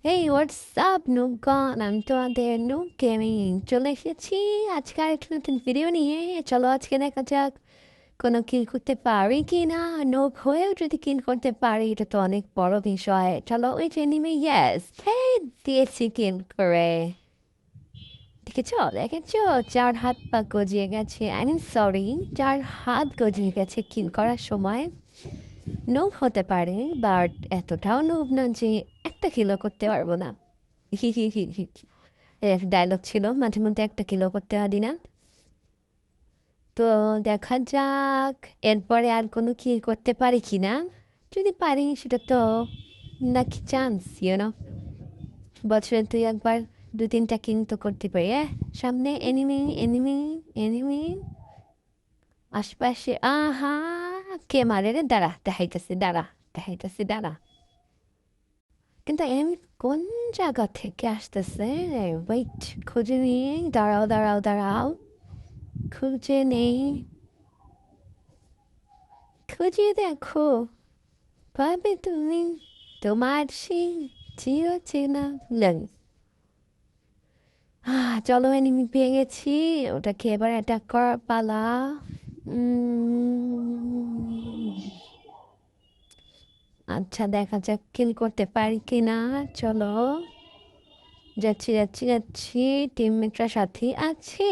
Hey, what's up, Nugon? আমি তোমাদের নুগ gaming চলে এসেছি আজকে আরেকটা নতুন ভিডিও নিয়ে। চলো আজকে দেখা যাক কোনো কিল করতে পারি কি না। নোব হয়েও যদি কিল করতে পারি এটা তো অনেক বড় বিষয়। চলো ওই যে নিমে ইয়েস হেই দিয়েছি কিল করে। দেখেছো চার হাত পা গজিয়ে গেছে, আই মিন সরি, চার হাত গজিয়ে গেছে কিল করার সময়। নোব হতে পারে বাট এতটাও নোব না যে একটা কিলও করতে পারবো না। হি হি হি হি ডায়লগ ছিল মাঝে মধ্যে একটা কিলো করতে পারি না। তো দেখা যাক এরপরে আর কোনো কি করতে পারি কি না। যদি পারি সেটা তো নাকি চান্স বছরে তুই একবার দু তিনটা কিন্তু করতে পারি। সামনে এনিমি এনিমি এনিমি আশপাশে আহা কে মারে রে, দাঁড়া দেখাইতেছে, দাঁড়া দেখাইতেছে, দাঁড়া। কিন্তু এনিমি কোন জায়গা থেকে আসতেছে? ওয়েট, খুঁজে নিয়ে দাঁড়াও দাঁড়াও দাঁড়াও, খুঁজে নেই, খুঁজে দেখো পাবে তুমি তোমার সেই চিরচেনা লং। চলো এনিমি পেয়ে গেছি, ওটাকে এবার অ্যাটাক করার পালা। উম, আচ্ছা দেখা যাক কিল করতে পারি কিনা। চলো যাচ্ছি যাচ্ছি যাচ্ছি, টিমমেটরা সাথে আছে।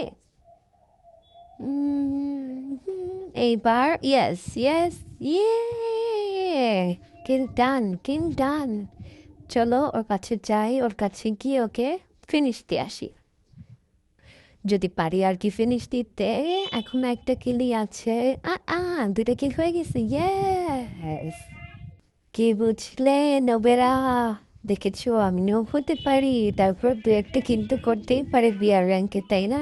এইবার ইয়েস ইয়েস, ইয়ে কিল ডান, কিল ডান। চলো ওর কাছে যাই, ওর কাছে গিয়ে ওকে ফিনিশ দিয়ে আসি যদি পারি আর কি ফিনিশ দিতে। এখন একটা কিলই আছে। আ আ দুইটা কিল হয়ে গেছে, ইয়েস। কি বুঝলে নবেরা? দেখেছো আমি নব হতে পারি, তারপর দু একটা কিন্তু করতেই পারে বিয়ার র্যাঙ্কে, তাই না?